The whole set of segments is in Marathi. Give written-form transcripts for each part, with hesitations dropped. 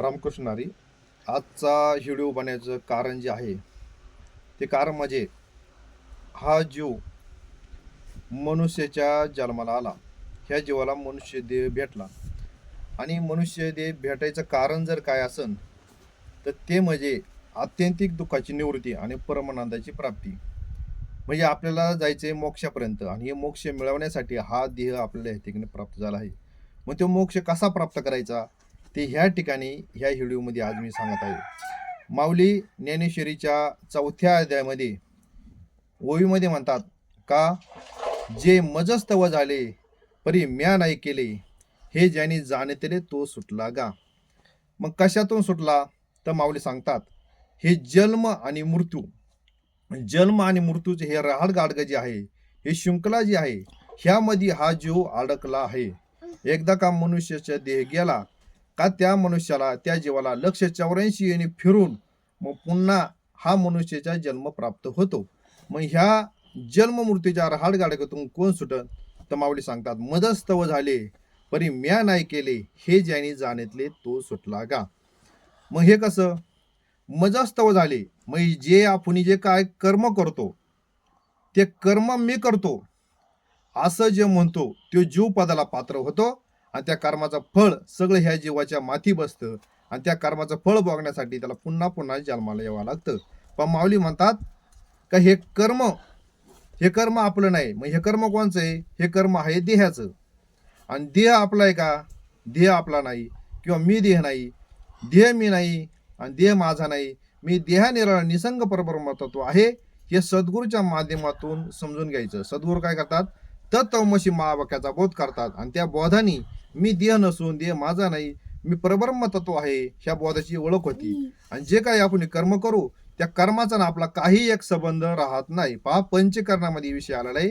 रामकृष्ण हरी. आजचा व्हिडिओ बनवायचं कारण जे आहे ते कारण म्हणजे हा जीव मनुष्याच्या जन्माला आला. ह्या जीवाला मनुष्य देह भेटला आणि मनुष्य देह भेटायचं कारण जर काय असन तर ते म्हणजे आत्यंतिक दुःखाची निवृत्ती आणि परमानंदाची प्राप्ती. म्हणजे आपल्याला जायचंय मोक्षापर्यंत आणि हे मोक्ष मिळवण्यासाठी हा देह आपल्याला या ठिकाणी प्राप्त झाला आहे. मग तो मोक्ष कसा प्राप्त करायचा ते ह्या ठिकाणी ह्या व्हिडिओमध्ये आज मी सांगत आहे. माऊली ज्ञानेश्वरीच्या 4थ्या अध्यायामध्ये ओवीमध्ये म्हणतात का जे मजस्तव झाले परी म्या नाही केले हे ज्याने जाणितले तो सुटला गा. मग कशातून सुटला तर माऊली सांगतात हे जन्म आणि मृत्यूचे हे रहाड गाडग जे आहे हे शृंखला जी आहे ह्यामध्ये हा जीव अडकला आहे. एकदा का मनुष्याचा देह गेला का त्या मनुष्याला त्या जीवाला 184 येणे फिरून मग पुन्हा हा मनुष्याचा जन्म प्राप्त होतो. मग ह्या जन्म मृत्यूच्या रहाड गाडगातून कोण सुटत तर माऊली सांगतात मदस्तव झाले परी म्या नाही केले हे ज्याने जाणितले तो सुटला गा. मग हे कसं मजस्तव झाले मग जे आपण जे काय कर्म करतो ते कर्म मी करतो असं जे म्हणतो तो जीव पदाला पात्र होतो आणि त्या कर्माचं फळ सगळं ह्या जीवाच्या माथी बसतं आणि त्या कर्माचं फळ बघण्यासाठी त्याला पुन्हा पुन्हा जन्माला यावं लागतं. पण माऊली म्हणतात का हे कर्म आपलं नाही. मग हे कर्म कोणचं आहे? हे कर्म आहे देहाचं. आणि देह आपला आहे का? देह आपला नाही किंवा मी देह नाही, देह मी नाही आणि देह माझा नाही. मी देहानिराळा निसंग परब्रह्म तत्व आहे हे सद्गुरूच्या माध्यमातून समजून घ्यायचं. सद्गुरू काय करतात? तत्वमसी महावाक्याचा बोध करतात आणि त्या बोधाने मी देह नसून देह माझा नाही मी परब्रह्म तत्व आहे ह्या बोधाची ओळख होती. आणि जे काही आपण कर्म करू त्या कर्माचा ना आपला काही एक संबंध राहत नाही. पहा पंचकर्णामध्ये विषय आलेला आहे.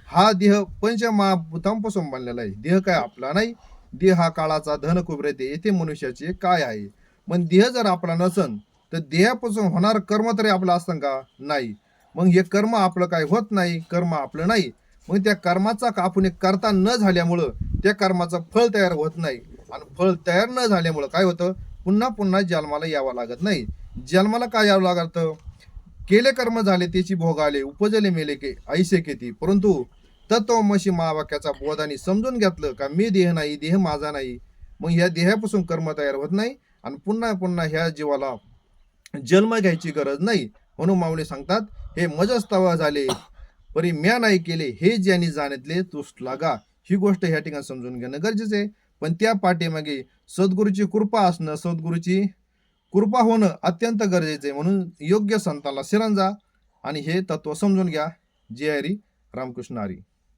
हा देह पंचमहाभूतांपासून बनलेला आहे. देह काय आपला नाही. देह हा काळाचा धन कुबरेते येथे मनुष्याचे काय आहे. पण देह जर आपला नसन तर देहापासून होणार कर्म तरी आपलं असतं का? नाही. मग हे कर्म आपलं काय होत नाही, कर्म आपलं नाही. मग त्या कर्माचा आपण करता न झाल्यामुळं त्या कर्माचं फळ तयार होत नाही आणि फळ तयार न झाल्यामुळं काय होतं पुन्हा पुन्हा जन्माला यावं लागत नाही. जन्माला काय यावं लागतं? केले कर्म झाले त्याची भोग आले उपजले मेले के ऐसे केती. परंतु तत्वमसी महावाक्याचा बोधाने समजून घेतलं का मी देह नाही देह माझा नाही. मग ह्या देहापासून कर्म तयार होत नाही आणि पुन्हा पुन्हा ह्या जीवाला जन्म घ्यायची गरज नाही. म्हणून माऊली सांगतात हे मजस्तव झाले परी म्या नाही केले हे ज्यांनी जाणितले तुष्ट लागा. ही गोष्ट ह्या ठिकाणी समजून घेणं गरजेचं आहे. पण त्या पाठीमागे सद्गुरूची कृपा असणं सद्गुरूची कृपा होणं अत्यंत गरजेचं आहे. म्हणून योग्य संतांना शरण जा आणि हे तत्व समजून घ्या. जय हरी. रामकृष्ण हरी.